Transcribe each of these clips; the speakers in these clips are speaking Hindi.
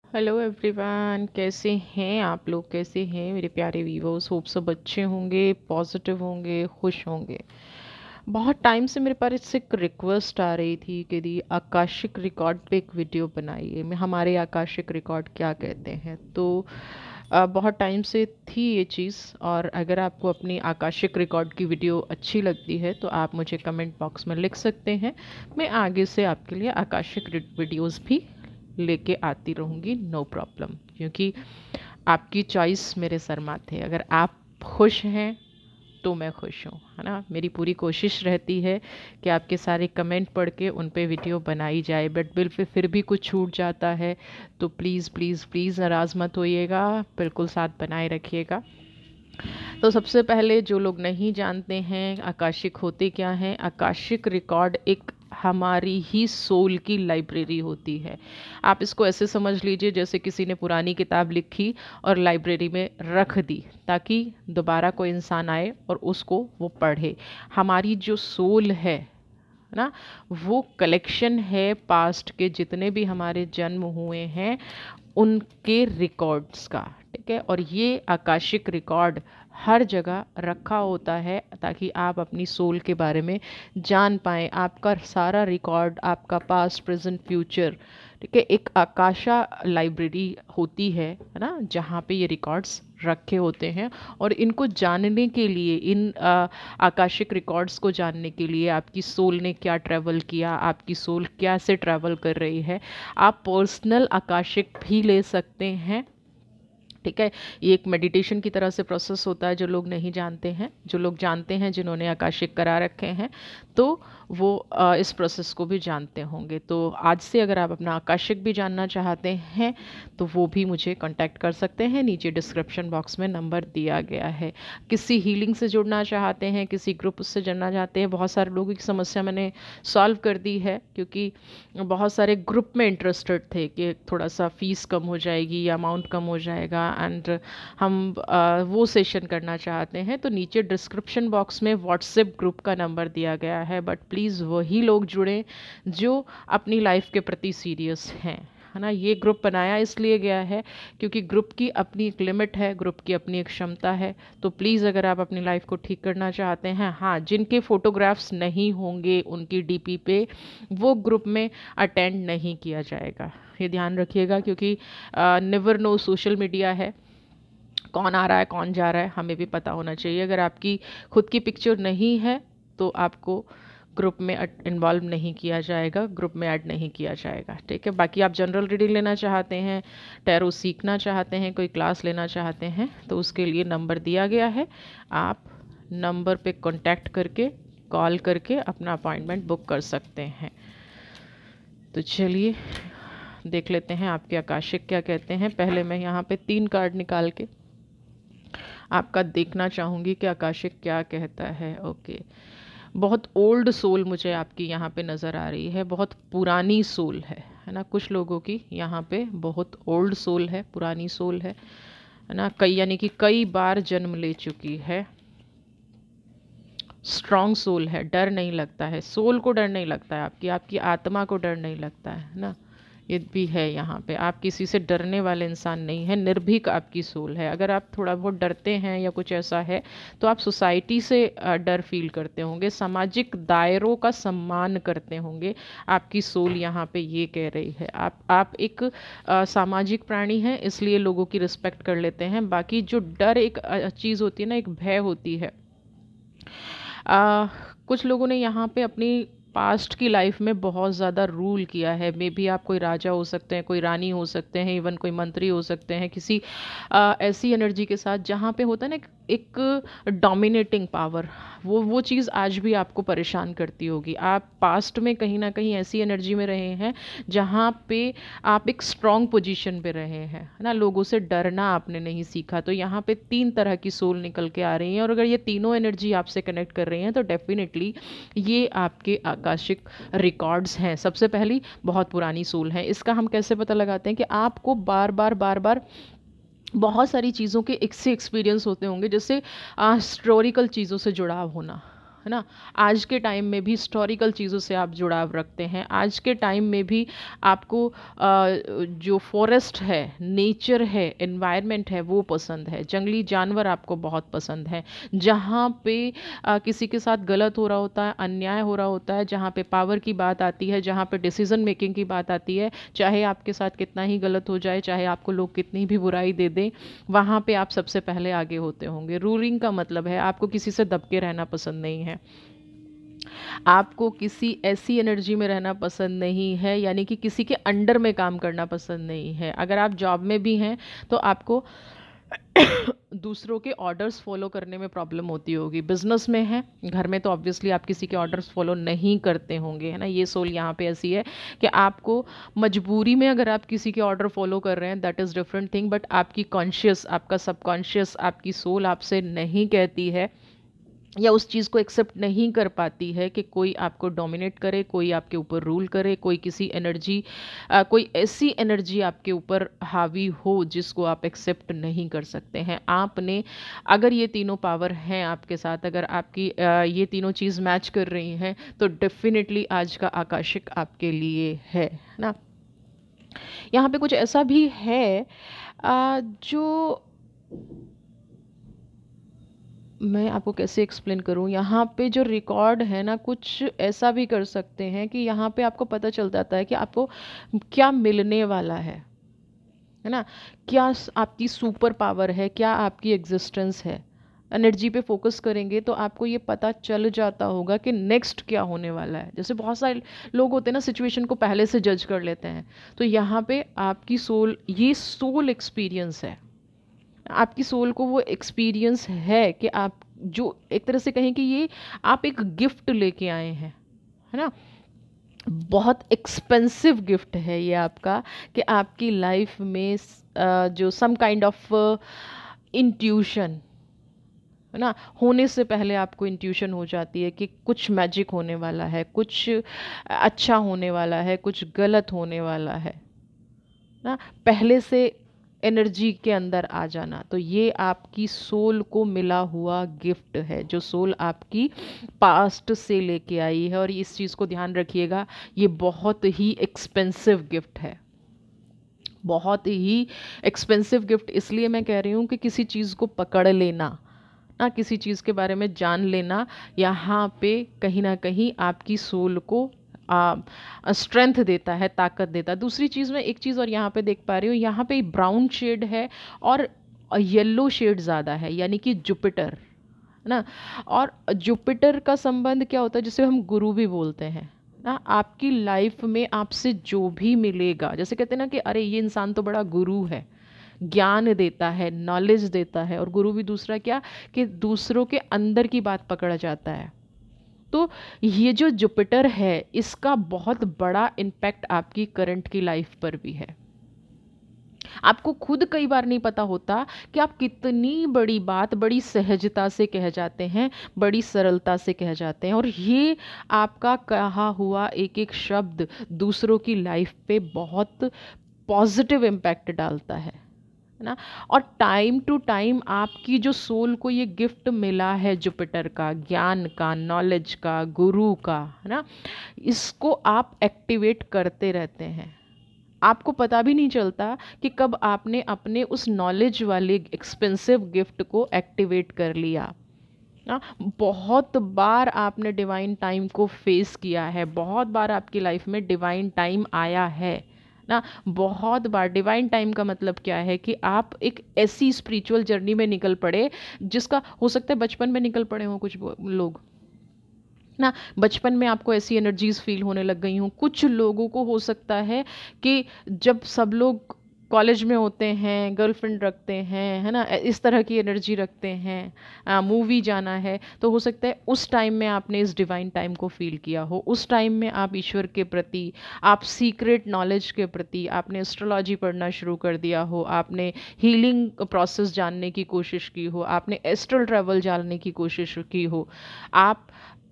हेलो एवरीवन, कैसे हैं आप लोग? कैसे हैं मेरे प्यारे वीवर्स? होप सब अच्छे होंगे, पॉजिटिव होंगे, खुश होंगे। बहुत टाइम से मेरे पास इससे एक रिक्वेस्ट आ रही थी कि दी आकाशिक रिकॉर्ड पे एक वीडियो बनाइए। मैं हमारे आकाशिक रिकॉर्ड क्या कहते हैं, तो बहुत टाइम से थी ये चीज़। और अगर आपको अपनी आकाशिक रिकॉर्ड की वीडियो अच्छी लगती है तो आप मुझे कमेंट बॉक्स में लिख सकते हैं। मैं आगे से आपके लिए आकाशिक वीडियोस भी लेके आती रहूँगी, नो प्रॉब्लम। क्योंकि आपकी चॉइस मेरे सर माथे है। अगर आप खुश हैं तो मैं खुश हूँ, है ना। मेरी पूरी कोशिश रहती है कि आपके सारे कमेंट पढ़ के उन पे वीडियो बनाई जाए, बट बिल पे फिर भी कुछ छूट जाता है तो प्लीज़ प्लीज़ प्लीज़ नाराज़ मत होइएगा, बिल्कुल साथ बनाए रखिएगा। तो सबसे पहले जो लोग नहीं जानते हैं आकाशिक होते क्या हैं, आकाशिक रिकॉर्ड एक हमारी ही सोल की लाइब्रेरी होती है। आप इसको ऐसे समझ लीजिए जैसे किसी ने पुरानी किताब लिखी और लाइब्रेरी में रख दी ताकि दोबारा कोई इंसान आए और उसको वो पढ़े। हमारी जो सोल है ना, वो कलेक्शन है पास्ट के जितने भी हमारे जन्म हुए हैं उनके रिकॉर्ड्स का। ठीक है, और ये आकाशिक रिकॉर्ड हर जगह रखा होता है ताकि आप अपनी सोल के बारे में जान पाएँ। आपका सारा रिकॉर्ड, आपका पास्ट प्रेजेंट फ्यूचर, ठीक है, एक आकाशा लाइब्रेरी होती है ना, जहाँ पे ये रिकॉर्ड्स रखे होते हैं। और इनको जानने के लिए, इन आकाशिक रिकॉर्ड्स को जानने के लिए आपकी सोल ने क्या ट्रैवल किया, आपकी सोल क्या से ट्रैवल कर रही है, आप पर्सनल आकाशिक भी ले सकते हैं। ठीक है, ये एक मेडिटेशन की तरह से प्रोसेस होता है। जो लोग नहीं जानते हैं, जो लोग जानते हैं, जिन्होंने आकाशिक करा रखे हैं, तो वो इस प्रोसेस को भी जानते होंगे। तो आज से अगर आप अपना आकाशिक भी जानना चाहते हैं तो वो भी मुझे कांटेक्ट कर सकते हैं, नीचे डिस्क्रिप्शन बॉक्स में नंबर दिया गया है। किसी हीलिंग से जुड़ना चाहते हैं, किसी ग्रुप से जुड़ना चाहते हैं, बहुत सारे लोगों की समस्या मैंने सॉल्व कर दी है, क्योंकि बहुत सारे ग्रुप में इंटरेस्टेड थे कि थोड़ा सा फीस कम हो जाएगी या अमाउंट कम हो जाएगा, एंड हम वो सेशन करना चाहते हैं। तो नीचे डिस्क्रिप्शन बॉक्स में व्हाट्सएप ग्रुप का नंबर दिया गया है, बट प्लीज़ वही लोग जुड़ें जो अपनी लाइफ के प्रति सीरियस हैं, है ना। ये ग्रुप बनाया इसलिए गया है क्योंकि ग्रुप की अपनी एक लिमिट है, ग्रुप की अपनी एक क्षमता है। तो प्लीज़ अगर आप अपनी लाइफ को ठीक करना चाहते हैं, हाँ, जिनके फ़ोटोग्राफ्स नहीं होंगे उनकी डीपी पे, वो ग्रुप में अटेंड नहीं किया जाएगा। ये ध्यान रखिएगा, क्योंकि नेवर नो, सोशल मीडिया है, कौन आ रहा है कौन जा रहा है हमें भी पता होना चाहिए। अगर आपकी खुद की पिक्चर नहीं है तो आपको ग्रुप में इन्वॉल्व नहीं किया जाएगा, ग्रुप में ऐड नहीं किया जाएगा। ठीक है, बाकी आप जनरल रीडिंग लेना चाहते हैं, टैरो सीखना चाहते हैं, कोई क्लास लेना चाहते हैं, तो उसके लिए नंबर दिया गया है। आप नंबर पे कांटेक्ट करके, कॉल करके अपना अपॉइंटमेंट बुक कर सकते हैं। तो चलिए देख लेते हैं आपके आकाशिक क्या कहते हैं। पहले मैं यहाँ पे 3 कार्ड निकाल के आपका देखना चाहूँगी कि आकाशिक क्या कहता है। ओके, बहुत ओल्ड सोल मुझे आपकी यहाँ पे नज़र आ रही है, बहुत पुरानी सोल है ना। कुछ लोगों की यहाँ पे बहुत ओल्ड सोल है, पुरानी सोल है ना। कई यानी कि कई बार जन्म ले चुकी है, स्ट्रॉन्ग सोल है, डर नहीं लगता है, सोल को डर नहीं लगता है, आपकी आपकी आत्मा को डर नहीं लगता है ना। ये भी है यहाँ पे, आप किसी से डरने वाले इंसान नहीं हैं, निर्भीक आपकी सोल है। अगर आप थोड़ा बहुत डरते हैं या कुछ ऐसा है तो आप सोसाइटी से डर फील करते होंगे, सामाजिक दायरों का सम्मान करते होंगे। आपकी सोल यहाँ पे ये कह रही है, आप एक सामाजिक प्राणी हैं, इसलिए लोगों की रिस्पेक्ट कर लेते हैं। बाकी जो डर एक चीज़ होती है ना, एक भय होती है। कुछ लोगों ने यहाँ पे अपनी पास्ट की लाइफ में बहुत ज़्यादा रूल किया है। मे बी आप कोई राजा हो सकते हैं, कोई रानी हो सकते हैं, इवन कोई मंत्री हो सकते हैं, किसी ऐसी एनर्जी के साथ जहाँ पे होता है ना एक डोमिनेटिंग पावर। वो चीज़ आज भी आपको परेशान करती होगी। आप पास्ट में कहीं ना कहीं ऐसी एनर्जी में रहे हैं जहाँ पे आप एक स्ट्रॉन्ग पोजीशन पे रहे हैं, है ना। लोगों से डरना आपने नहीं सीखा। तो यहाँ पे 3 तरह की सोल निकल के आ रही हैं, और अगर ये तीनों एनर्जी आपसे कनेक्ट कर रही हैं तो डेफिनेटली ये आपके आकाशिक रिकॉर्ड्स हैं। सबसे पहली बहुत पुरानी सोल है। इसका हम कैसे पता लगाते हैं कि आपको बार बार बहुत सारी चीज़ों के एक से एक्सपीरियंस होते होंगे, जैसे हिस्टोरिकल चीज़ों से जुड़ाव होना, है ना। आज के टाइम में भी हिस्टोरिकल चीज़ों से आप जुड़ाव रखते हैं, आज के टाइम में भी आपको जो फॉरेस्ट है, नेचर है, एनवायरनमेंट है वो पसंद है, जंगली जानवर आपको बहुत पसंद है। जहाँ पे किसी के साथ गलत हो रहा होता है, अन्याय हो रहा होता है, जहाँ पे पावर की बात आती है, जहाँ पे डिसीजन मेकिंग की बात आती है, चाहे आपके साथ कितना ही गलत हो जाए, चाहे आपको लोग कितनी भी बुराई दे दें, वहाँ पे आप सबसे पहले आगे होते होंगे। रूलिंग का मतलब है आपको किसी से दब के रहना पसंद नहीं है, आपको किसी ऐसी एनर्जी में रहना पसंद नहीं है, यानी कि किसी के अंडर में काम करना पसंद नहीं है। अगर आप जॉब में भी हैं तो आपको दूसरों के ऑर्डर्स फॉलो करने में प्रॉब्लम होती होगी। बिजनेस में है, घर में तो ऑब्वियसली आप किसी के ऑर्डर्स फॉलो नहीं करते होंगे, है ना। ये सोल यहाँ पे ऐसी है कि आपको मजबूरी में अगर आप किसी के ऑर्डर फॉलो कर रहे हैं, that is different thing, but आपकी कॉन्शियस, आपका सबकॉन्शियस, आपकी सोल आपसे नहीं कहती है या उस चीज़ को एक्सेप्ट नहीं कर पाती है कि कोई आपको डोमिनेट करे, कोई आपके ऊपर रूल करे, कोई किसी एनर्जी कोई ऐसी एनर्जी आपके ऊपर हावी हो जिसको आप एक्सेप्ट नहीं कर सकते हैं। आपने अगर ये तीनों पावर हैं आपके साथ, अगर आपकी ये तीनों चीज़ मैच कर रही हैं, तो डेफिनेटली आज का आकाशिक आपके लिए है ना। यहाँ पे कुछ ऐसा भी है जो मैं आपको कैसे एक्सप्लेन करूँ, यहाँ पे जो रिकॉर्ड है ना, कुछ ऐसा भी कर सकते हैं कि यहाँ पे आपको पता चल जाता है कि आपको क्या मिलने वाला है ना। क्या आपकी सुपर पावर है, क्या आपकी एग्जिस्टेंस है। एनर्जी पे फोकस करेंगे तो आपको ये पता चल जाता होगा कि नेक्स्ट क्या होने वाला है। जैसे बहुत सारे लोग होते हैं ना, सिचुएशन को पहले से जज कर लेते हैं, तो यहाँ पे आपकी सोल, ये सोल एक्सपीरियंस है, आपकी सोल को वो एक्सपीरियंस है कि आप जो एक तरह से कहें कि ये आप एक गिफ्ट लेके आए हैं, है ना। बहुत एक्सपेंसिव गिफ्ट है ये आपका, कि आपकी लाइफ में जो सम काइंड ऑफ इंट्यूशन, है ना, होने से पहले आपको इंट्यूशन हो जाती है कि कुछ मैजिक होने वाला है, कुछ अच्छा होने वाला है, कुछ गलत होने वाला है ना, पहले से एनर्जी के अंदर आ जाना। तो ये आपकी सोल को मिला हुआ गिफ्ट है, जो सोल आपकी पास्ट से लेके आई है। और इस चीज़ को ध्यान रखिएगा, ये बहुत ही एक्सपेंसिव गिफ्ट है, बहुत ही एक्सपेंसिव गिफ्ट। इसलिए मैं कह रही हूँ कि किसी चीज़ को पकड़ लेना ना, किसी चीज़ के बारे में जान लेना, यहाँ पे कहीं ना कहीं आपकी सोल को स्ट्रेंथ देता है, ताकत देता है। दूसरी चीज़ में एक चीज़ और यहाँ पे देख पा रही हूँ, यहाँ पे ब्राउन शेड है और येलो शेड ज़्यादा है, यानी कि जुपिटर, है ना। और जुपिटर का संबंध क्या होता है, जिसे हम गुरु भी बोलते हैं ना। आपकी लाइफ में आपसे जो भी मिलेगा, जैसे कहते हैं ना कि अरे ये इंसान तो बड़ा गुरु है, ज्ञान देता है, नॉलेज देता है। और गुरु भी दूसरा क्या, कि दूसरों के अंदर की बात पकड़ा जाता है। तो ये जो जुपिटर है, इसका बहुत बड़ा इम्पैक्ट आपकी करंट की लाइफ पर भी है। आपको खुद कई बार नहीं पता होता कि आप कितनी बड़ी बात बड़ी सहजता से कह जाते हैं, बड़ी सरलता से कह जाते हैं, और ये आपका कहा हुआ एक एक शब्द दूसरों की लाइफ पे बहुत पॉजिटिव इम्पैक्ट डालता है ना। और टाइम टू टाइम आपकी जो सोल को ये गिफ्ट मिला है जुपिटर का, ज्ञान का, नॉलेज का, गुरु का, है ना, इसको आप एक्टिवेट करते रहते हैं। आपको पता भी नहीं चलता कि कब आपने अपने उस नॉलेज वाले एक्सपेंसिव गिफ्ट को एक्टिवेट कर लिया ना। बहुत बार आपने डिवाइन टाइम को फेस किया है, बहुत बार आपकी लाइफ में डिवाइन टाइम आया है ना। बहुत बार डिवाइन टाइम का मतलब क्या है, कि आप एक ऐसी स्पिरिचुअल जर्नी में निकल पड़े, जिसका हो सकता है बचपन में निकल पड़े हों कुछ लोग ना, बचपन में आपको ऐसी एनर्जीज फील होने लग गई हूँ। कुछ लोगों को हो सकता है कि जब सब लोग कॉलेज में होते हैं, गर्लफ्रेंड रखते हैं, है ना, इस तरह की एनर्जी रखते हैं, मूवी जाना है, तो हो सकता है उस टाइम में आपने इस डिवाइन टाइम को फील किया हो। उस टाइम में आप ईश्वर के प्रति, आप सीक्रेट नॉलेज के प्रति, आपने एस्ट्रोलॉजी पढ़ना शुरू कर दिया हो, आपने हीलिंग प्रोसेस जानने की कोशिश की हो, आपने एस्ट्रल ट्रैवल जानने की कोशिश की हो, आप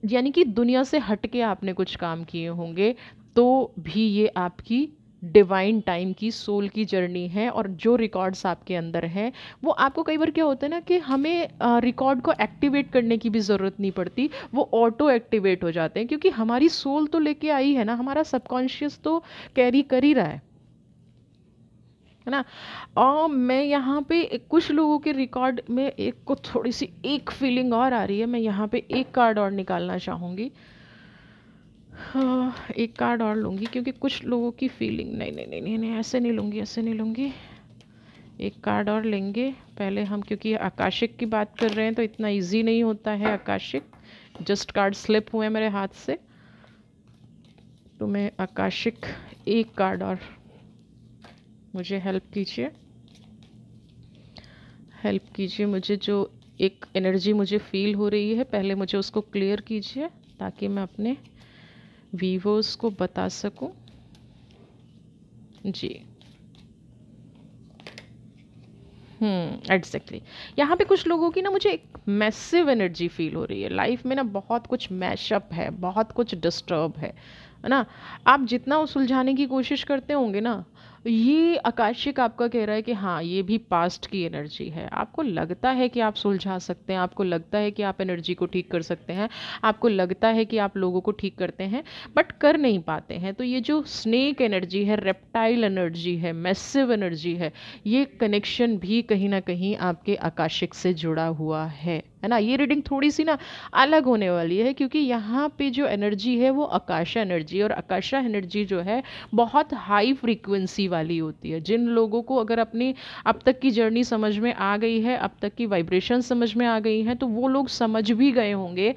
यानी कि दुनिया से हट के आपने कुछ काम किए होंगे, तो भी ये आपकी डिवाइन टाइम की सोल की जर्नी है, और जो रिकॉर्ड्स आपके अंदर हैं वो आपको कई बार क्या होता है ना कि हमें रिकॉर्ड को एक्टिवेट करने की भी ज़रूरत नहीं पड़ती, वो ऑटो एक्टिवेट हो जाते हैं, क्योंकि हमारी सोल तो लेके आई है ना, हमारा सबकॉन्शियस तो कैरी कर ही रहा है ना। और मैं यहाँ पे कुछ लोगों के रिकॉर्ड में एक को थोड़ी सी एक फीलिंग और आ रही है, मैं यहाँ पे एक कार्ड और निकालना चाहूँगी। हाँ, एक कार्ड और लूँगी क्योंकि कुछ लोगों की फीलिंग, नहीं नहीं नहीं नहीं नहीं, ऐसे नहीं लूँगी, ऐसे नहीं लूँगी, एक कार्ड और लेंगे पहले हम, क्योंकि आकाशिक की बात कर रहे हैं तो इतना इजी नहीं होता है आकाशिक। जस्ट कार्ड स्लिप हुए मेरे हाथ से, तो मैं आकाशिक एक कार्ड और, मुझे हेल्प कीजिए, हेल्प कीजिए, मुझे जो एक एनर्जी मुझे फील हो रही है पहले मुझे उसको क्लियर कीजिए ताकि मैं अपने व्यूअर्स को बता सकूं। जी, एग्जैक्टली। यहाँ पे कुछ लोगों की ना मुझे एक मैसिव एनर्जी फील हो रही है, लाइफ में ना बहुत कुछ मैशअप है, बहुत कुछ डिस्टर्ब है ना। आप जितना सुलझाने की कोशिश करते होंगे ना, ये आकाशिक आपका कह रहा है कि हाँ ये भी पास्ट की एनर्जी है। आपको लगता है कि आप सुलझा सकते हैं, आपको लगता है कि आप एनर्जी को ठीक कर सकते हैं, आपको लगता है कि आप लोगों को ठीक करते हैं, बट कर नहीं पाते हैं। तो ये जो स्नेक एनर्जी है, रेप्टाइल एनर्जी है, मैसिव एनर्जी है कनेक्शन भी कहीं ना कहीं आपके आकाशिक से जुड़ा हुआ है ना। ये रीडिंग थोड़ी सी ना अलग होने वाली है, क्योंकि यहाँ पे जो एनर्जी है वो आकाशा एनर्जी, और आकाशा एनर्जी जो है बहुत हाई फ्रीक्वेंसी वाली होती है। जिन लोगों को अगर अपनी अब तक की जर्नी समझ में आ गई है, अब तक की वाइब्रेशन समझ में आ गई हैं, तो वो लोग समझ भी गए होंगे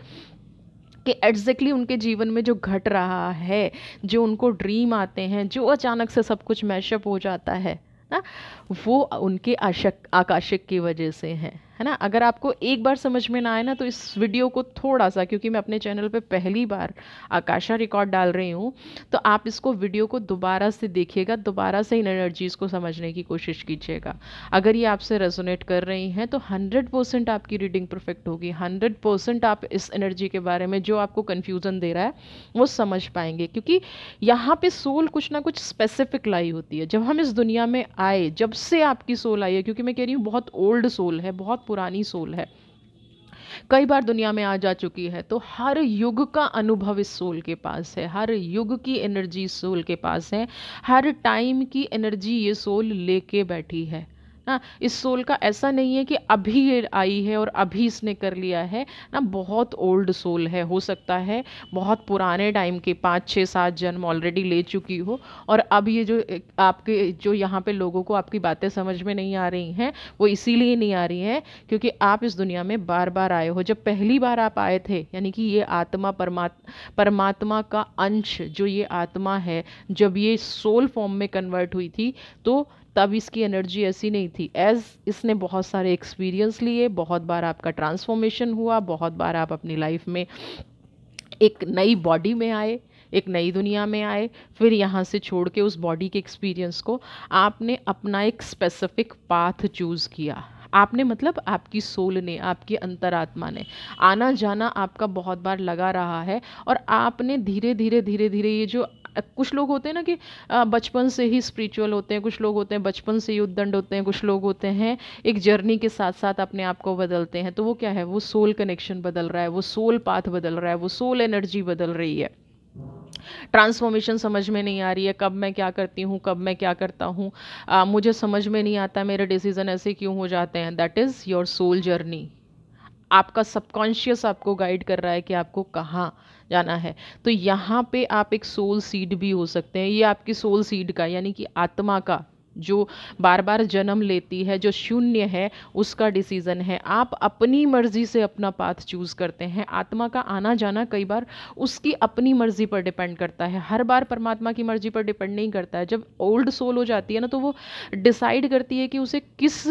कि एग्जैक्टली उनके जीवन में जो घट रहा है, जो उनको ड्रीम आते हैं, जो अचानक से सब कुछ मैशअप हो जाता है ना, वो उनके आकाशिक की वजह से है ना। अगर आपको एक बार समझ में ना आए ना, तो इस वीडियो को थोड़ा सा, क्योंकि मैं अपने चैनल पे पहली बार आकाशा रिकॉर्ड डाल रही हूँ, तो आप इसको वीडियो को दोबारा से देखिएगा, दोबारा से इन एनर्जीज़ को समझने की कोशिश कीजिएगा। अगर ये आपसे रेजोनेट कर रही हैं तो 100% आपकी रीडिंग परफेक्ट होगी, 100% आप इस एनर्जी के बारे में जो आपको कन्फ्यूज़न दे रहा है वो समझ पाएंगे, क्योंकि यहाँ पे सोल कुछ ना कुछ स्पेसिफिक लाई होती है। जब हम इस दुनिया में आए, जब से आपकी सोल आई है, क्योंकि मैं कह रही हूँ बहुत ओल्ड सोल है, बहुत पुरानी सोल है, कई बार दुनिया में आ जा चुकी है, तो हर युग का अनुभव इस सोल के पास है, हर युग की एनर्जी सोल के पास है, हर टाइम की एनर्जी ये सोल लेके बैठी है। ना इस सोल का ऐसा नहीं है कि अभी ये आई है और अभी इसने कर लिया है ना, बहुत ओल्ड सोल है, हो सकता है बहुत पुराने टाइम के 5 6 7 जन्म ऑलरेडी ले चुकी हो, और अब ये जो आपके जो यहाँ पे लोगों को आपकी बातें समझ में नहीं आ रही हैं, वो इसीलिए नहीं आ रही हैं क्योंकि आप इस दुनिया में बार बार आए हो। जब पहली बार आप आए थे, यानी कि ये आत्मा परमात्मा का अंश जो ये आत्मा है, जब ये सोल फॉर्म में कन्वर्ट हुई थी, तो तब इसकी एनर्जी ऐसी नहीं थी। एज इसने बहुत सारे एक्सपीरियंस लिए, बहुत बार आपका ट्रांसफॉर्मेशन हुआ, बहुत बार आप अपनी लाइफ में एक नई बॉडी में आए, एक नई दुनिया में आए, फिर यहाँ से छोड़ के उस बॉडी के एक्सपीरियंस को आपने अपना एक स्पेसिफिक पाथ चूज़ किया। आपने मतलब आपकी सोल ने, आपकी अंतरात्मा ने, आना जाना आपका बहुत बार लगा रहा है, और आपने धीरे धीरे धीरे धीरे ये जो कुछ लोग होते हैं ना कि बचपन से ही स्पिरिचुअल होते हैं, कुछ लोग होते हैं बचपन से ही उद्दंड होते हैं, कुछ लोग होते हैं एक जर्नी के साथ साथ अपने आप को बदलते हैं, तो वो क्या है, वो सोल कनेक्शन बदल रहा है, वो सोल पाथ बदल रहा है, वो सोल एनर्जी बदल रही है। ट्रांसफॉर्मेशन समझ में नहीं आ रही है, कब मैं क्या करती हूँ, कब मैं क्या करता हूँ, मुझे समझ में नहीं आता, मेरे डिसीजन ऐसे क्यों हो जाते हैं। That is your soul journey. आपका सबकॉन्शियस आपको गाइड कर रहा है कि आपको कहाँ जाना है। तो यहाँ पे आप एक सोल सीड भी हो सकते हैं। ये आपकी सोल सीड का, यानी कि आत्मा का जो बार बार जन्म लेती है, जो शून्य है, उसका डिसीजन है। आप अपनी मर्जी से अपना पाथ चूज करते हैं। आत्मा का आना जाना कई बार उसकी अपनी मर्जी पर डिपेंड करता है, हर बार परमात्मा की मर्जी पर डिपेंड नहीं करता है। जब ओल्ड सोल हो जाती है ना, तो वो डिसाइड करती है कि उसे किस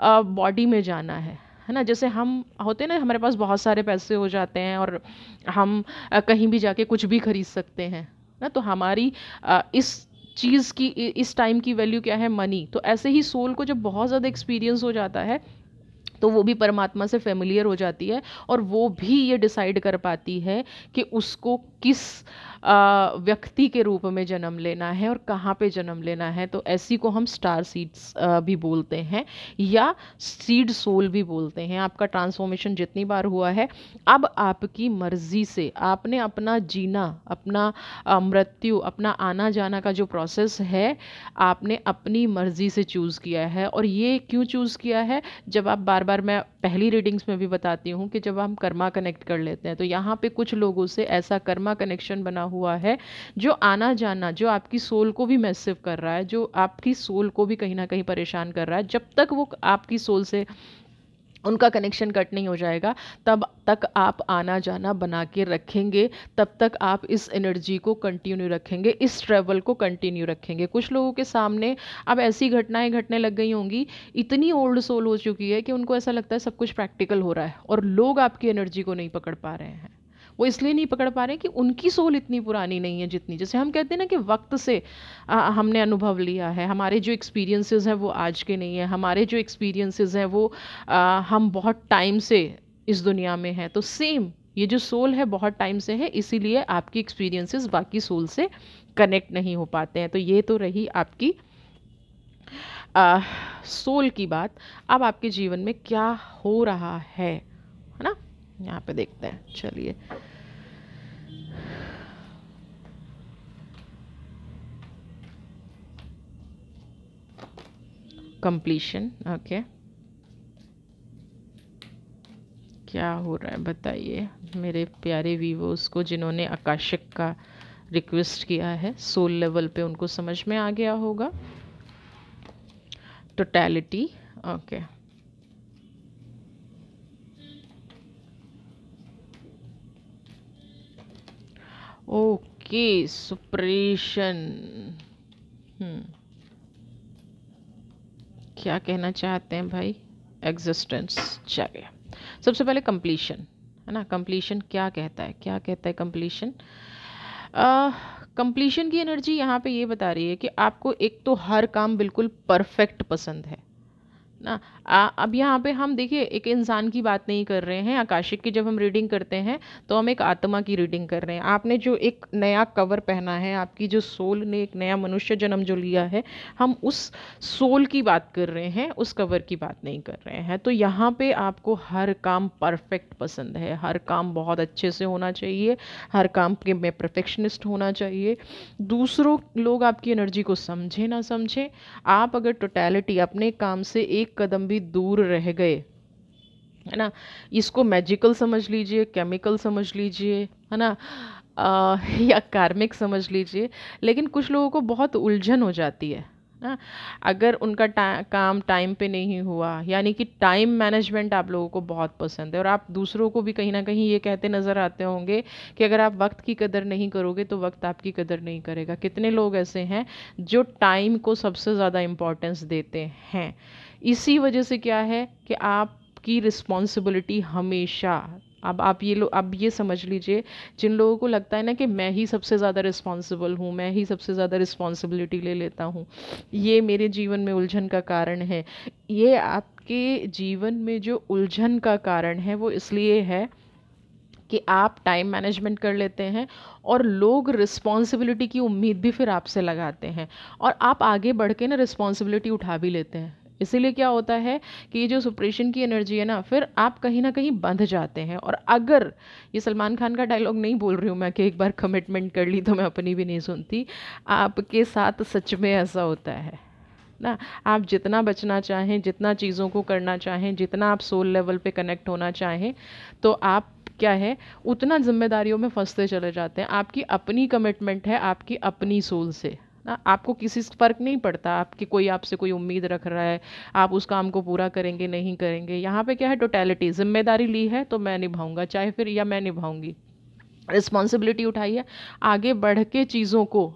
बॉडी में जाना है ना। जैसे हम होते हैं ना, हमारे पास बहुत सारे पैसे हो जाते हैं और हम कहीं भी जाके कुछ भी खरीद सकते हैं ना, तो हमारी इस चीज़ की, इस टाइम की वैल्यू क्या है, मनी। तो ऐसे ही सोल को जब बहुत ज़्यादा एक्सपीरियंस हो जाता है, तो वो भी परमात्मा से फेमिलियर हो जाती है, और वो भी ये डिसाइड कर पाती है कि उसको किस व्यक्ति के रूप में जन्म लेना है और कहाँ पे जन्म लेना है, तो ऐसी को हम स्टार सीड्स भी बोलते हैं या सीड सोल भी बोलते हैं। आपका ट्रांसफॉर्मेशन जितनी बार हुआ है, अब आपकी मर्जी से आपने अपना जीना, अपना मृत्यु, अपना आना जाना का जो प्रोसेस है, आपने अपनी मर्जी से चूज़ किया है। और ये क्यों चूज़ किया है, जब आप बार बार, मैं पहली रीडिंग्स में भी बताती हूँ कि जब हम कर्मा कनेक्ट कर लेते हैं, तो यहाँ पे कुछ लोगों से ऐसा कर्मा कनेक्शन बना हुआ है जो आना जाना, जो आपकी सोल को भी मैसिव कर रहा है, जो आपकी सोल को भी कहीं ना कहीं परेशान कर रहा है। जब तक वो आपकी सोल से उनका कनेक्शन कट नहीं हो जाएगा, तब तक आप आना जाना बना के रखेंगे, तब तक आप इस एनर्जी को कंटिन्यू रखेंगे, इस ट्रैवल को कंटिन्यू रखेंगे। कुछ लोगों के सामने अब ऐसी घटनाएं घटने लग गई होंगी, इतनी ओल्ड सोल हो चुकी है कि उनको ऐसा लगता है सब कुछ प्रैक्टिकल हो रहा है, और लोग आपकी एनर्जी को नहीं पकड़ पा रहे हैं। वो इसलिए नहीं पकड़ पा रहे कि उनकी सोल इतनी पुरानी नहीं है जितनी, जैसे हम कहते हैं ना कि वक्त से हमने अनुभव लिया है, हमारे जो एक्सपीरियंसेस हैं वो आज के नहीं है, हमारे जो एक्सपीरियंसेस हैं वो हम बहुत टाइम से इस दुनिया में हैं। तो सेम ये जो सोल है बहुत टाइम से है, इसीलिए आपकी एक्सपीरियंसेस बाकी सोल से कनेक्ट नहीं हो पाते हैं। तो ये तो रही आपकी सोल की बात। अब आपके जीवन में क्या हो रहा है ना, यहाँ पे देखते हैं। चलिए, कंप्लीशन, ओके, क्या हो रहा है बताइए मेरे प्यारे वीवर्स को, जिन्होंने आकाशिक का रिक्वेस्ट किया है। सोल लेवल पे उनको समझ में आ गया होगा। टोटैलिटी, ओके, ओके, सुप्रेशन, क्या कहना चाहते हैं भाई, एग्जिस्टेंस। चलिए, सबसे पहले कंप्लीशन है ना, कंप्लीशन क्या कहता है, क्या कहता है कंप्लीशन। कंप्लीशन की एनर्जी यहाँ पे ये बता रही है कि आपको एक तो हर काम बिल्कुल परफेक्ट पसंद है ना। अब यहाँ पे हम देखिए एक इंसान की बात नहीं कर रहे हैं। आकाशिक की जब हम रीडिंग करते हैं तो हम एक आत्मा की रीडिंग कर रहे हैं। आपने जो एक नया कवर पहना है, आपकी जो सोल ने एक नया मनुष्य जन्म जो लिया है, हम उस सोल की बात कर रहे हैं, उस कवर की बात नहीं कर रहे हैं। तो यहाँ पे आपको हर काम परफेक्ट पसंद है, हर काम बहुत अच्छे से होना चाहिए, हर काम के में परफेक्शनिस्ट होना चाहिए। दूसरों लोग आपकी एनर्जी को समझे ना समझे, आप अगर टोटैलिटी अपने काम से एक कदम भी दूर रह गए है ना, इसको मैजिकल समझ लीजिए, केमिकल समझ लीजिए है ना, या कार्मिक समझ लीजिए, लेकिन कुछ लोगों को बहुत उलझन हो जाती है ना। अगर उनका काम टाइम पे नहीं हुआ, यानी कि टाइम मैनेजमेंट आप लोगों को बहुत पसंद है, और आप दूसरों को भी कहीं ना कहीं ये कहते नज़र आते होंगे कि अगर आप वक्त की कदर नहीं करोगे तो वक्त आपकी कदर नहीं करेगा। कितने लोग ऐसे हैं जो टाइम को सबसे ज़्यादा इम्पोर्टेंस देते हैं। इसी वजह से क्या है कि आपकी रिस्पॉन्सिबिलिटी हमेशा, अब ये समझ लीजिए, जिन लोगों को लगता है ना कि मैं ही सबसे ज़्यादा रिस्पॉन्सिबल हूँ, मैं ही सबसे ज़्यादा रिस्पॉन्सिबिलिटी ले लेता हूँ, ये मेरे जीवन में उलझन का कारण है, ये आपके जीवन में जो उलझन का कारण है वो इसलिए है कि आप टाइम मैनेजमेंट कर लेते हैं और लोग रिस्पॉन्सिबिलिटी की उम्मीद भी फिर आपसे लगाते हैं, और आप आगे बढ़ के ना रिस्पॉन्सिबिलिटी उठा भी लेते हैं। इसीलिए क्या होता है कि ये जो सुप्रेशन की एनर्जी है ना, फिर आप कहीं ना कहीं बंध जाते हैं। और अगर, ये सलमान खान का डायलॉग नहीं बोल रही हूँ मैं कि एक बार कमिटमेंट कर ली तो मैं अपनी भी नहीं सुनती, आपके साथ सच में ऐसा होता है ना। आप जितना बचना चाहें, जितना चीज़ों को करना चाहें, जितना आप सोल लेवल पे कनेक्ट होना चाहें, तो आप क्या है उतना जिम्मेदारियों में फंसते चले जाते हैं। आपकी अपनी कमिटमेंट है आपकी अपनी सोल से ना, आपको किसी से फ़र्क नहीं पड़ता आपकी कोई आपसे कोई उम्मीद रख रहा है, आप उस काम को पूरा करेंगे नहीं करेंगे। यहाँ पे क्या है, टोटैलिटी, जिम्मेदारी ली है तो मैं निभाऊंगा, चाहे फिर, या मैं निभाऊंगी, रिस्पॉन्सिबिलिटी उठाई है, आगे बढ़ के चीज़ों को,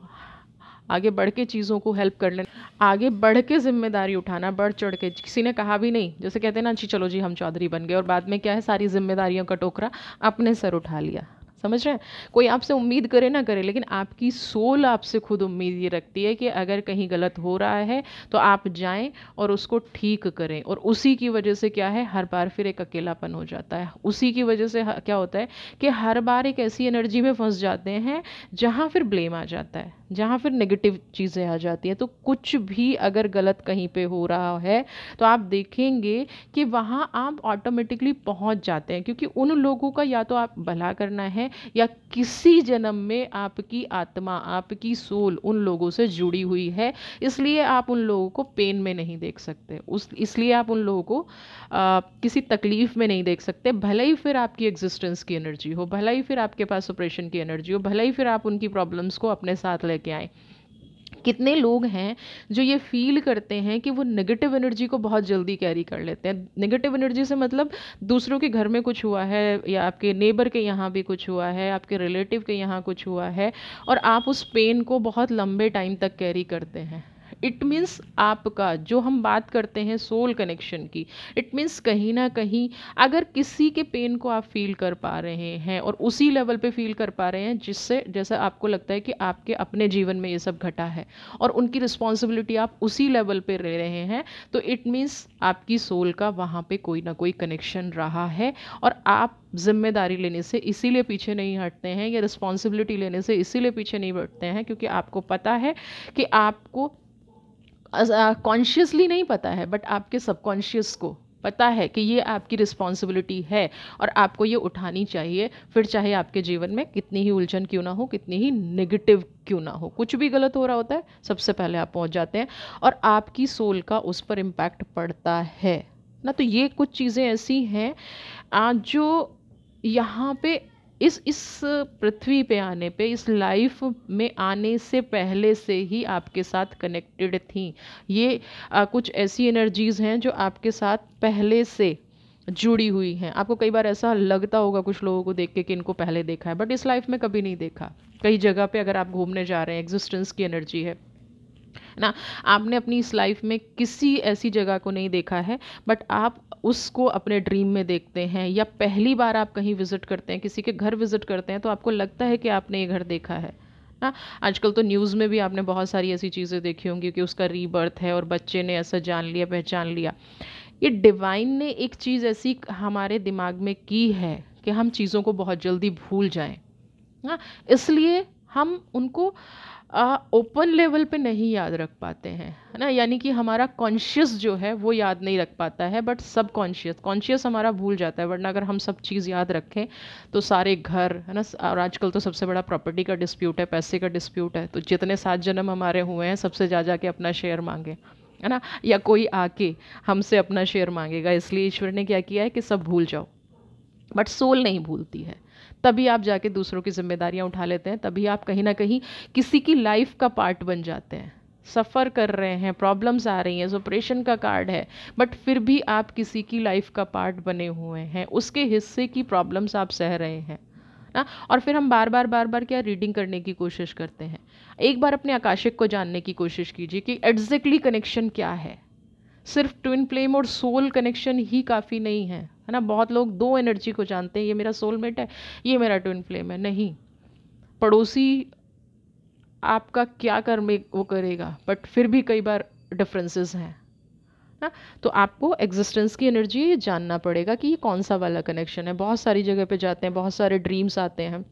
आगे बढ़ के चीज़ों को हेल्प कर लेना, आगे बढ़ के जिम्मेदारी उठाना, बढ़ चढ़ के। किसी ने कहा भी नहीं, जैसे कहते हैं ना जी चलो जी हम चौधरी बन गए, और बाद में क्या है सारी जिम्मेदारियों का टोकरा अपने सर उठा लिया। समझ रहे हैं? कोई आपसे उम्मीद करे ना करे, लेकिन आपकी सोल आपसे खुद उम्मीद ये रखती है कि अगर कहीं गलत हो रहा है तो आप जाएं और उसको ठीक करें। और उसी की वजह से क्या है, हर बार फिर एक अकेलापन हो जाता है। उसी की वजह से क्या होता है कि हर बार एक ऐसी एनर्जी में फंस जाते हैं जहाँ फिर ब्लेम आ जाता है, जहाँ फिर नेगेटिव चीज़ें आ जाती हैं। तो कुछ भी अगर गलत कहीं पे हो रहा है तो आप देखेंगे कि वहाँ आप ऑटोमेटिकली पहुँच जाते हैं, क्योंकि उन लोगों का या तो आप भला करना है या किसी जन्म में आपकी आत्मा, आपकी सोल उन लोगों से जुड़ी हुई है। इसलिए आप उन लोगों को पेन में नहीं देख सकते, उस इसलिए आप उन लोगों को किसी तकलीफ में नहीं देख सकते। भले ही फिर आपकी एग्जिस्टेंस की एनर्जी हो, भला ही फिर आपके पास ऑपरेशन की एनर्जी हो, भले ही फिर आप उनकी प्रॉब्लम्स को अपने साथ लेके आएँ। कितने लोग हैं जो ये फील करते हैं कि वो नेगेटिव एनर्जी को बहुत जल्दी कैरी कर लेते हैं। नेगेटिव एनर्जी से मतलब दूसरों के घर में कुछ हुआ है, या आपके नेबर के यहाँ भी कुछ हुआ है, आपके रिलेटिव के यहाँ कुछ हुआ है, और आप उस पेन को बहुत लंबे टाइम तक कैरी करते हैं। इट मीन्स आपका जो हम बात करते हैं सोल कनेक्शन की, इट मीन्स कहीं ना कहीं अगर किसी के पेन को आप फील कर पा रहे हैं और उसी लेवल पे फील कर पा रहे हैं जिससे जैसा आपको लगता है कि आपके अपने जीवन में ये सब घटा है, और उनकी रिस्पॉन्सिबिलिटी आप उसी लेवल पे ले रहे हैं, तो इट मीन्स आपकी सोल का वहाँ पे कोई ना कोई कनेक्शन रहा है। और आप जिम्मेदारी लेने से इसीलिए पीछे नहीं हटते हैं, या रिस्पॉन्सिबिलिटी लेने से इसीलिए पीछे नहीं हटते हैं, क्योंकि आपको पता है कि आपको कॉन्शियसली नहीं पता है, बट आपके सबकॉन्शियस को पता है कि ये आपकी रिस्पॉन्सिबिलिटी है और आपको ये उठानी चाहिए। फिर चाहे आपके जीवन में कितनी ही उलझन क्यों ना हो, कितनी ही नेगेटिव क्यों ना हो, कुछ भी गलत हो रहा होता है, सबसे पहले आप पहुंच जाते हैं और आपकी सोल का उस पर इम्पैक्ट पड़ता है ना। तो ये कुछ चीज़ें ऐसी हैं जो यहाँ पे इस पृथ्वी पे आने पे, इस लाइफ में आने से पहले से ही आपके साथ कनेक्टेड थी। ये कुछ ऐसी एनर्जीज़ हैं जो आपके साथ पहले से जुड़ी हुई हैं। आपको कई बार ऐसा लगता होगा कुछ लोगों को देख के कि इनको पहले देखा है, बट इस लाइफ में कभी नहीं देखा। कई जगह पे अगर आप घूमने जा रहे हैं, एग्जिस्टेंस की एनर्जी है ना, आपने अपनी इस लाइफ में किसी ऐसी जगह को नहीं देखा है, बट आप उसको अपने ड्रीम में देखते हैं, या पहली बार आप कहीं विजिट करते हैं, किसी के घर विजिट करते हैं, तो आपको लगता है कि आपने ये घर देखा है ना। आजकल तो न्यूज़ में भी आपने बहुत सारी ऐसी चीज़ें देखी होंगी कि उसका रीबर्थ है और बच्चे ने ऐसा जान लिया, पहचान लिया। ये डिवाइन ने एक चीज़ ऐसी हमारे दिमाग में की है कि हम चीज़ों को बहुत जल्दी भूल जाएं ना, इसलिए हम उनको ओपन लेवल पे नहीं याद रख पाते हैं, है ना। यानी कि हमारा कॉन्शियस जो है वो याद नहीं रख पाता है, बट सब कॉन्शियस हमारा भूल जाता है। वरना अगर हम सब चीज़ याद रखें तो सारे घर, है ना। और आजकल तो सबसे बड़ा प्रॉपर्टी का डिस्प्यूट है, पैसे का डिस्प्यूट है, तो जितने 7 जन्म हमारे हुए हैं सबसे जा के अपना शेयर मांगे, है ना, या कोई आके हमसे अपना शेयर मांगेगा। इसलिए ईश्वर ने क्या किया है कि सब भूल जाओ, बट सोल नहीं भूलती है। तभी आप जाके दूसरों की जिम्मेदारियां उठा लेते हैं, तभी आप कहीं ना कहीं किसी की लाइफ का पार्ट बन जाते हैं। सफ़र कर रहे हैं, प्रॉब्लम्स आ रही हैं, ऑपरेशन का कार्ड है, बट फिर भी आप किसी की लाइफ का पार्ट बने हुए हैं, उसके हिस्से की प्रॉब्लम्स आप सह रहे हैं ना। और फिर हम बार बार क्या रीडिंग करने की कोशिश करते हैं। एक बार अपने आकाशिक को जानने की कोशिश कीजिए कि एग्जैक्टली कनेक्शन क्या है। सिर्फ ट्विन फ्लेम और सोल कनेक्शन ही काफ़ी नहीं है, है ना। बहुत लोग दो एनर्जी को जानते हैं, ये मेरा सोलमेट है, ये मेरा ट्विन फ्लेम है। नहीं, पड़ोसी आपका क्या कर्म वो करेगा, बट फिर भी कई बार डिफरेंसेस हैं ना। तो आपको एग्जिस्टेंस की एनर्जी जानना पड़ेगा कि ये कौन सा वाला कनेक्शन है। बहुत सारी जगह पे जाते हैं, बहुत सारे ड्रीम्स आते हैं,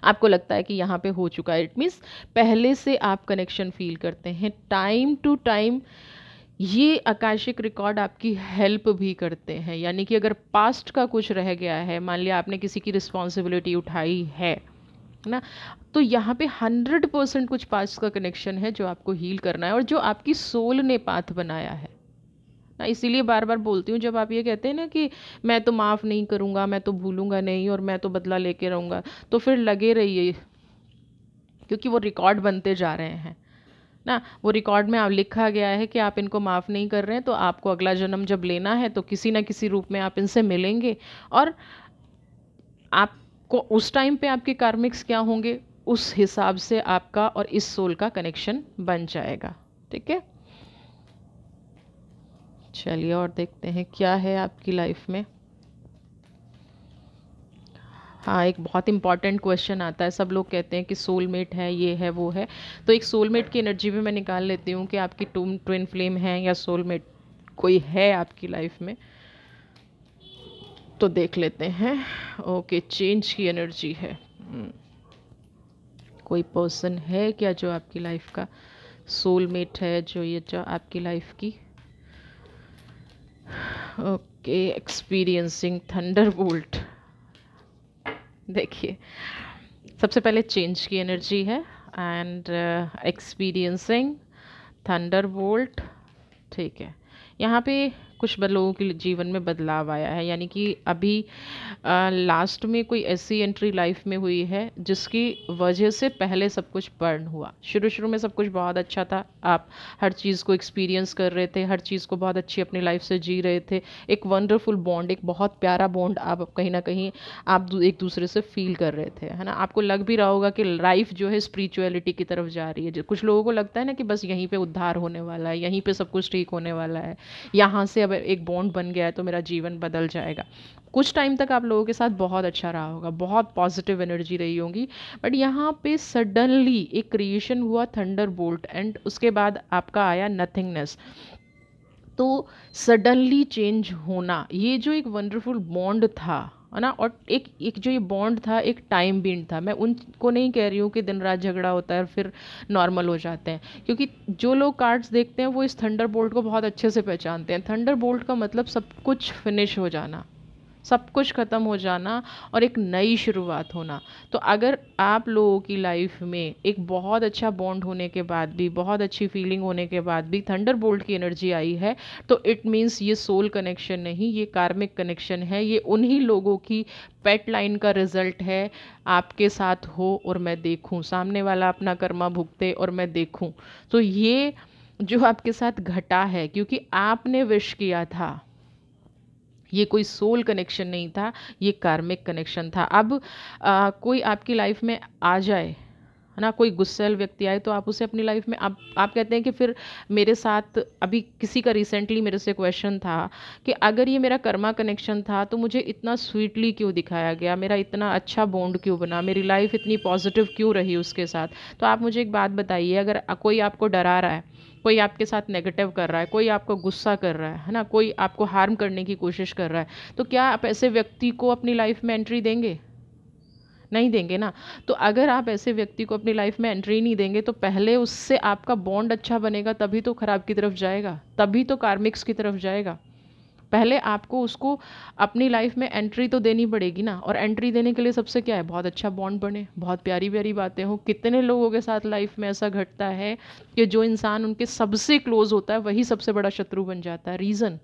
आपको लगता है कि यहाँ पे हो चुका है, इट मीन्स पहले से आप कनेक्शन फील करते हैं। टाइम टू टाइम ये आकाशिक रिकॉर्ड आपकी हेल्प भी करते हैं। यानी कि अगर पास्ट का कुछ रह गया है, मान लिया आपने किसी की रिस्पॉन्सिबिलिटी उठाई है ना, तो यहाँ पे 100% कुछ पास्ट का कनेक्शन है जो आपको हील करना है और जो आपकी सोल ने पाथ बनाया है ना। इसीलिए बार बार बोलती हूँ, जब आप ये कहते हैं ना कि मैं तो माफ़ नहीं करूँगा, मैं तो भूलूंगा नहीं और मैं तो बदला लेके रहूँगा, तो फिर लगे रहिए, क्योंकि वो रिकॉर्ड बनते जा रहे हैं ना। वो रिकॉर्ड में आप लिखा गया है कि आप इनको माफ़ नहीं कर रहे हैं, तो आपको अगला जन्म जब लेना है तो किसी ना किसी रूप में आप इनसे मिलेंगे, और आपको उस टाइम पे आपके कार्मिक्स क्या होंगे उस हिसाब से आपका और इस सोल का कनेक्शन बन जाएगा। ठीक है, चलिए और देखते हैं क्या है आपकी लाइफ में। हाँ। एक बहुत इंपॉर्टेंट क्वेश्चन आता है। सब लोग कहते हैं कि सोलमेट है, ये है, वो है। तो एक सोलमेट की एनर्जी भी मैं निकाल लेती हूँ कि आपकी ट्विन फ्लेम है या सोलमेट कोई है आपकी लाइफ में। तो देख लेते हैं। ओके, चेंज की एनर्जी है। कोई पर्सन है क्या जो आपकी लाइफ का सोलमेट है, जो ये जो आपकी लाइफ की। Okay, experiencing Thunderbolt. देखिए, सबसे पहले चेंज की एनर्जी है एंड एक्सपीरियंसिंग थंडरबोल्ट। ठीक है, यहाँ पे कुछ लोगों के जीवन में बदलाव आया है, यानी कि अभी लास्ट में कोई ऐसी एंट्री लाइफ में हुई है जिसकी वजह से पहले सब कुछ बर्न हुआ। शुरू शुरू में सब कुछ बहुत अच्छा था, आप हर चीज़ को एक्सपीरियंस कर रहे थे, हर चीज़ को बहुत अच्छी अपनी लाइफ से जी रहे थे। एक वंडरफुल बॉन्ड, एक बहुत प्यारा बॉन्ड आप कहीं ना कहीं आप एक दूसरे से फील कर रहे थे, है ना। आपको लग भी रहा होगा कि लाइफ जो है स्पिरिचुअलिटी की तरफ जा रही है। कुछ लोगों को लगता है ना कि बस यहीं पे उद्धार होने वाला है, यहीं पे सब कुछ ठीक होने वाला है, यहाँ से अब एक बॉन्ड बन गया है तो मेरा जीवन बदल जाएगा। कुछ टाइम तक आप लोगों के साथ बहुत अच्छा रहा होगा, बहुत पॉजिटिव एनर्जी रही होगी। बट यहाँ पे सडनली एक क्रिएशन हुआ थंडर बोल्ट, एंड उसके बाद आपका आया नथिंगनेस। तो सडनली चेंज होना, ये जो एक वंडरफुल बॉन्ड था, है ना, और एक एक जो ये बॉन्ड था एक टाइम बींड था। मैं उनको नहीं कह रही हूँ कि दिन रात झगड़ा होता है और फिर नॉर्मल हो जाते हैं, क्योंकि जो लोग कार्ड्स देखते हैं वो इस थंडर बोल्ट को बहुत अच्छे से पहचानते हैं। थंडर बोल्ट का मतलब सब कुछ फिनिश हो जाना, सब कुछ ख़त्म हो जाना और एक नई शुरुआत होना। तो अगर आप लोगों की लाइफ में एक बहुत अच्छा बॉन्ड होने के बाद भी, बहुत अच्छी फीलिंग होने के बाद भी थंडर बोल्ट की एनर्जी आई है, तो इट मीन्स ये सोल कनेक्शन नहीं, ये कार्मिक कनेक्शन है। ये उन्हीं लोगों की पेट लाइन का रिजल्ट है, आपके साथ हो और मैं देखूं, सामने वाला अपना कर्मा भुगते और मैं देखूं। तो ये जो आपके साथ घटा है क्योंकि आपने विश किया था, ये कोई सोल कनेक्शन नहीं था, ये कार्मिक कनेक्शन था। अब कोई आपकी लाइफ में आ जाए, है ना, कोई गुस्सैल व्यक्ति आए, तो आप उसे अपनी लाइफ में आप कहते हैं कि फिर मेरे साथ अभी किसी का रिसेंटली मेरे से क्वेश्चन था कि अगर ये मेरा कर्मा कनेक्शन था तो मुझे इतना स्वीटली क्यों दिखाया गया, मेरा इतना अच्छा बॉन्ड क्यों बना, मेरी लाइफ इतनी पॉजिटिव क्यों रही उसके साथ। तो आप मुझे एक बात बताइए, अगर कोई आपको डरा रहा है, कोई आपके साथ नेगेटिव कर रहा है, कोई आपको गुस्सा कर रहा है ना, कोई आपको हार्म करने की कोशिश कर रहा है, तो क्या आप ऐसे व्यक्ति को अपनी लाइफ में एंट्री देंगे? नहीं देंगे ना। तो अगर आप ऐसे व्यक्ति को अपनी लाइफ में एंट्री नहीं देंगे तो पहले उससे आपका बॉन्ड अच्छा बनेगा, तभी तो खराब की तरफ जाएगा, तभी तो कार्मिक्स की तरफ जाएगा। पहले आपको उसको अपनी लाइफ में एंट्री तो देनी पड़ेगी ना। और एंट्री देने के लिए सबसे क्या है, बहुत अच्छा बॉन्ड बने, बहुत प्यारी प्यारी बातें हो। कितने लोगों के साथ लाइफ में ऐसा घटता है कि जो इंसान उनके सबसे क्लोज होता है वही सबसे बड़ा शत्रु बन जाता है। रीज़न,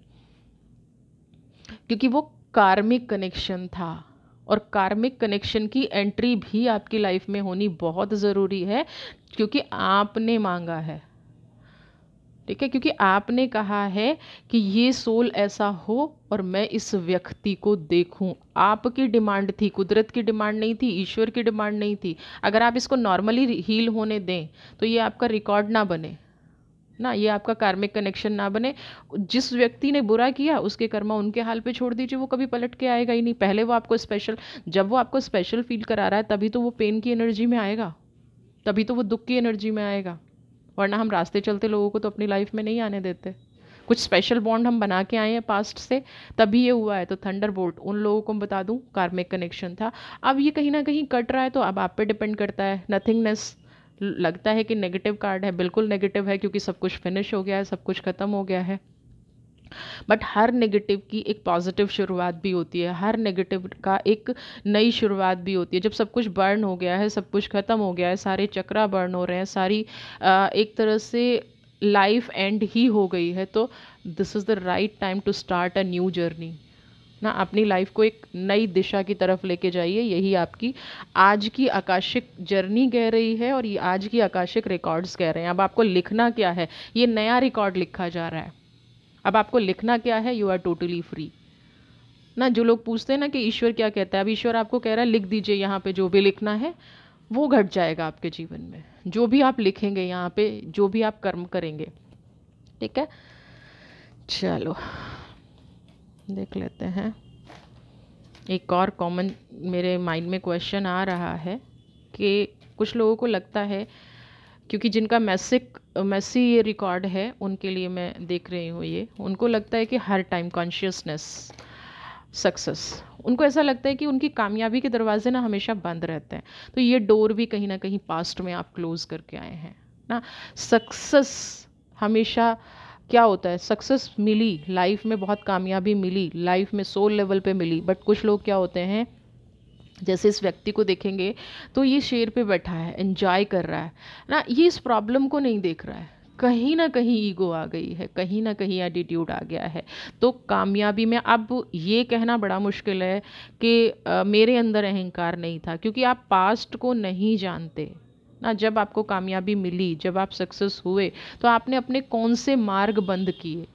क्योंकि वो कार्मिक कनेक्शन था। और कार्मिक कनेक्शन की एंट्री भी आपकी लाइफ में होनी बहुत ज़रूरी है, क्योंकि आपने मांगा है। ठीक है, क्योंकि आपने कहा है कि ये सोल ऐसा हो और मैं इस व्यक्ति को देखूं। आपकी डिमांड थी, कुदरत की डिमांड नहीं थी, ईश्वर की डिमांड नहीं थी। अगर आप इसको नॉर्मली हील होने दें तो ये आपका रिकॉर्ड ना बने ना, ये आपका कार्मिक कनेक्शन ना बने। जिस व्यक्ति ने बुरा किया उसके कर्मा उनके हाल पे छोड़ दीजिए, वो कभी पलट के आएगा ही नहीं। पहले वो आपको स्पेशल, जब वो आपको स्पेशल फील करा रहा है तभी तो वो पेन की एनर्जी में आएगा, तभी तो वो दुख की एनर्जी में आएगा। वरना हम रास्ते चलते लोगों को तो अपनी लाइफ में नहीं आने देते। कुछ स्पेशल बॉन्ड हम बना के आए हैं पास्ट से, तभी ये हुआ है। तो थंडर बोल्ट उन लोगों को बता दूं कार्मिक कनेक्शन था। अब ये कहीं ना कहीं कट रहा है तो अब आप पे डिपेंड करता है। नथिंगनेस लगता है कि नेगेटिव कार्ड है, बिल्कुल नेगेटिव है, क्योंकि सब कुछ फिनिश हो गया है, सब कुछ ख़त्म हो गया है। बट हर नेगेटिव की एक पॉजिटिव शुरुआत भी होती है, हर नेगेटिव का एक नई शुरुआत भी होती है। जब सब कुछ बर्न हो गया है, सब कुछ ख़त्म हो गया है, सारे चक्रा बर्न हो रहे हैं, सारी एक तरह से लाइफ एंड ही हो गई है, तो this is the right time to start a new journey ना। अपनी लाइफ को एक नई दिशा की तरफ लेके जाइए, यही आपकी आज की आकाशिक जर्नी कह रही है और ये आज की आकाशिक रिकॉर्ड्स कह रहे हैं। अब आपको लिखना क्या है, ये नया रिकॉर्ड लिखा जा रहा है। अब आपको लिखना क्या है, यू आर टोटली फ्री ना। जो लोग पूछते हैं ना कि ईश्वर क्या कहता है, अब ईश्वर आपको कह रहा है लिख दीजिए, यहाँ पे जो भी लिखना है वो घट जाएगा आपके जीवन में। जो भी आप लिखेंगे यहाँ पे, जो भी आप कर्म करेंगे, ठीक है। चलो देख लेते हैं। एक और कॉमन मेरे माइंड में क्वेश्चन आ रहा है कि कुछ लोगों को लगता है, क्योंकि जिनका मैसी ये रिकॉर्ड है उनके लिए मैं देख रही हूँ, ये उनको लगता है कि हर टाइम कॉन्शियसनेस सक्सेस, उनको ऐसा लगता है कि उनकी कामयाबी के दरवाजे ना हमेशा बंद रहते हैं। तो ये डोर भी कहीं ना कहीं पास्ट में आप क्लोज करके आए हैं ना। सक्सेस हमेशा क्या होता है, सक्सेस मिली लाइफ में, बहुत कामयाबी मिली लाइफ में, सोल लेवल पे मिली, बट कुछ लोग क्या होते हैं, जैसे इस व्यक्ति को देखेंगे तो ये शेर पे बैठा है, एंजॉय कर रहा है ना, ये इस प्रॉब्लम को नहीं देख रहा है, कहीं ना कहीं ईगो आ गई है, कहीं ना कहीं एटीट्यूड आ गया है। तो कामयाबी में अब ये कहना बड़ा मुश्किल है कि मेरे अंदर अहंकार नहीं था, क्योंकि आप पास्ट को नहीं जानते ना। जब आपको कामयाबी मिली, जब आप सक्सेस हुए, तो आपने अपने कौन से मार्ग बंद किए,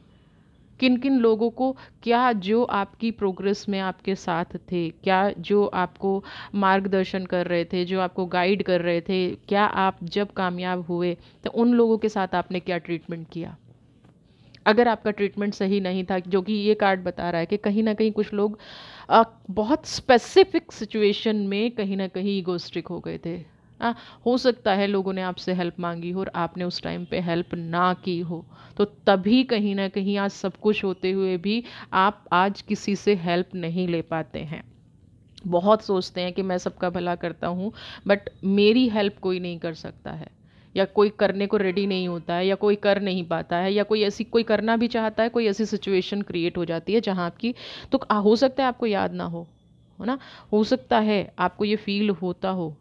किन किन लोगों को, क्या जो आपकी प्रोग्रेस में आपके साथ थे, क्या जो आपको मार्गदर्शन कर रहे थे, जो आपको गाइड कर रहे थे, क्या आप जब कामयाब हुए तो उन लोगों के साथ आपने क्या ट्रीटमेंट किया। अगर आपका ट्रीटमेंट सही नहीं था, जो कि ये कार्ड बता रहा है कि कहीं ना कहीं कुछ लोग बहुत स्पेसिफिक सिचुएशन में कहीं ना कहीं ईगोस्टिक हो गए थे। हो सकता है लोगों ने आपसे हेल्प मांगी हो और आपने उस टाइम पे हेल्प ना की हो, तो तभी कहीं ना कहीं आज सब कुछ होते हुए भी आप आज किसी से हेल्प नहीं ले पाते हैं। बहुत सोचते हैं कि मैं सबका भला करता हूँ, बट मेरी हेल्प कोई नहीं कर सकता है, या कोई करने को रेडी नहीं होता है, या कोई कर नहीं पाता है, या कोई ऐसी, कोई करना भी चाहता है, कोई ऐसी सिचुएशन क्रिएट हो जाती है जहाँ आपकी, तो हो सकता है आपको याद ना हो ना, हो सकता है आपको ये फील होता हो,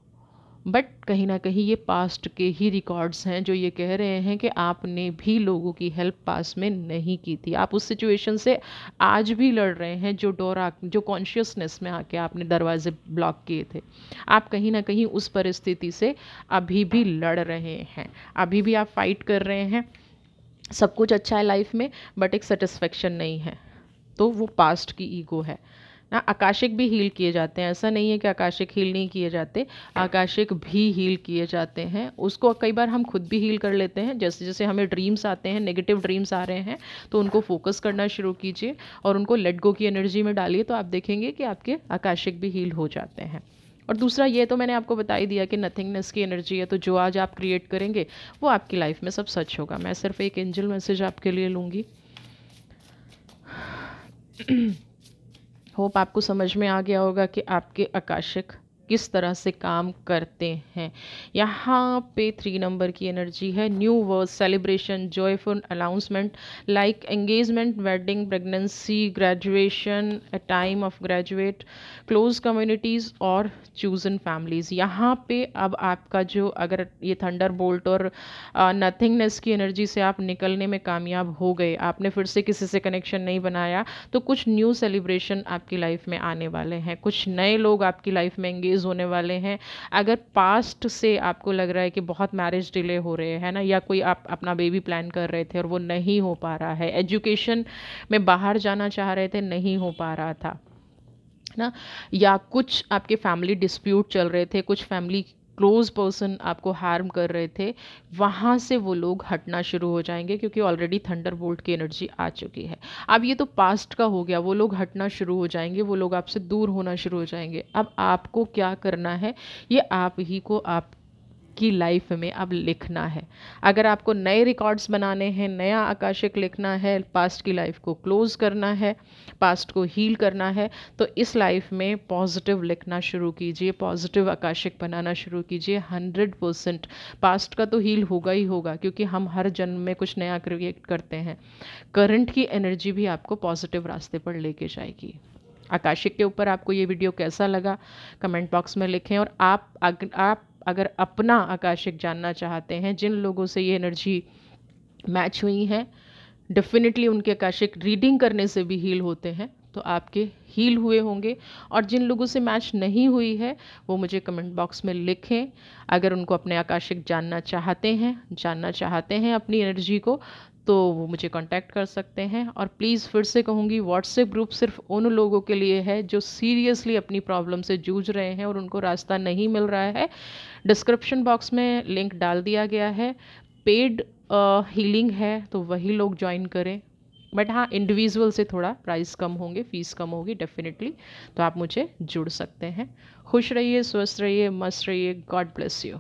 बट कहीं ना कहीं ये पास्ट के ही रिकॉर्ड्स हैं जो ये कह रहे हैं कि आपने भी लोगों की हेल्प पास में नहीं की थी। आप उस सिचुएशन से आज भी लड़ रहे हैं, जो जो कॉन्शियसनेस में आके आपने दरवाजे ब्लॉक किए थे, आप कहीं ना कहीं उस परिस्थिति से अभी भी लड़ रहे हैं, अभी भी आप फाइट कर रहे हैं। सब कुछ अच्छा है लाइफ में, बट एक सेटिस्फेक्शन नहीं है, तो वो पास्ट की ईगो है ना। आकाशिक भी हील किए जाते हैं, ऐसा नहीं है कि आकाशिक हील नहीं किए जाते, आकाशिक भी हील किए जाते हैं। उसको कई बार हम खुद भी हील कर लेते हैं, जैसे जैसे हमें ड्रीम्स आते हैं, नेगेटिव ड्रीम्स आ रहे हैं, तो उनको फोकस करना शुरू कीजिए और उनको लेट गो की एनर्जी में डालिए, तो आप देखेंगे कि आपके आकाशिक भी हील हो जाते हैं। और दूसरा ये तो मैंने आपको बता ही दिया कि नथिंगनेस की एनर्जी है, तो जो आज आप क्रिएट करेंगे वो आपकी लाइफ में सब सच होगा। मैं सिर्फ एक एंजल मैसेज आपके लिए लूँगी। होप आपको समझ में आ गया होगा कि आपके आकाशिक किस तरह से काम करते हैं। यहाँ पे 3 नंबर की एनर्जी है, new word, celebration, joyful announcement like engagement, wedding, pregnancy, graduation, a time of graduate, close communities और चूजन फैमिलीज़। यहाँ पे अब आपका जो, अगर ये थंडर बोल्ट और नथिंगनेस की एनर्जी से आप निकलने में कामयाब हो गए, आपने फिर से किसी से कनेक्शन नहीं बनाया, तो कुछ न्यू सेलिब्रेशन आपकी लाइफ में आने वाले हैं, कुछ नए लोग आपकी लाइफ में एंगेज होने वाले हैं। अगर पास्ट से आपको लग रहा है कि बहुत मैरिज डिले हो रहे हैं ना, या कोई आप अपना बेबी प्लान कर रहे थे और वो नहीं हो पा रहा है, एजुकेशन में बाहर जाना चाह रहे थे, नहीं हो पा रहा था ना, या कुछ आपके फैमिली डिस्प्यूट चल रहे थे, कुछ फैमिली क्लोज पर्सन आपको हार्म कर रहे थे, वहाँ से वो लोग हटना शुरू हो जाएंगे, क्योंकि ऑलरेडी थंडर बोल्ट की एनर्जी आ चुकी है। अब ये तो पास्ट का हो गया, वो लोग हटना शुरू हो जाएंगे, वो लोग आपसे दूर होना शुरू हो जाएंगे। अब आपको क्या करना है, ये आप ही को आप की लाइफ में अब लिखना है। अगर आपको नए रिकॉर्ड्स बनाने हैं, नया आकाशिक लिखना है, पास्ट की लाइफ को क्लोज करना है, पास्ट को हील करना है, तो इस लाइफ में पॉजिटिव लिखना शुरू कीजिए, पॉजिटिव आकाशिक बनाना शुरू कीजिए। 100% पास्ट का तो हील होगा ही होगा, क्योंकि हम हर जन्म में कुछ नया क्रिएट करते हैं। करंट की एनर्जी भी आपको पॉजिटिव रास्ते पर लेके जाएगी। आकाशिक के ऊपर आपको ये वीडियो कैसा लगा कमेंट बॉक्स में लिखें। और आप अगर अपना आकाशिक जानना चाहते हैं, जिन लोगों से ये एनर्जी मैच हुई है, डेफिनेटली उनके आकाशिक रीडिंग करने से भी हील होते हैं, तो आपके हील हुए होंगे। और जिन लोगों से मैच नहीं हुई है, वो मुझे कमेंट बॉक्स में लिखें। अगर उनको अपने आकाशिक जानना चाहते हैं अपनी एनर्जी को, तो वो मुझे कांटेक्ट कर सकते हैं। और प्लीज़ फिर से कहूँगी, व्हाट्सएप ग्रुप सिर्फ उन लोगों के लिए है जो सीरियसली अपनी प्रॉब्लम से जूझ रहे हैं और उनको रास्ता नहीं मिल रहा है। डिस्क्रिप्शन बॉक्स में लिंक डाल दिया गया है। पेड हीलिंग है, तो वही लोग ज्वाइन करें। बट हाँ, इंडिविजुअल से थोड़ा प्राइस कम होंगे, फ़ीस कम होगी डेफिनेटली। तो आप मुझे जुड़ सकते हैं। खुश रहिए, स्वस्थ रहिए, मस्त रहिए। God bless you.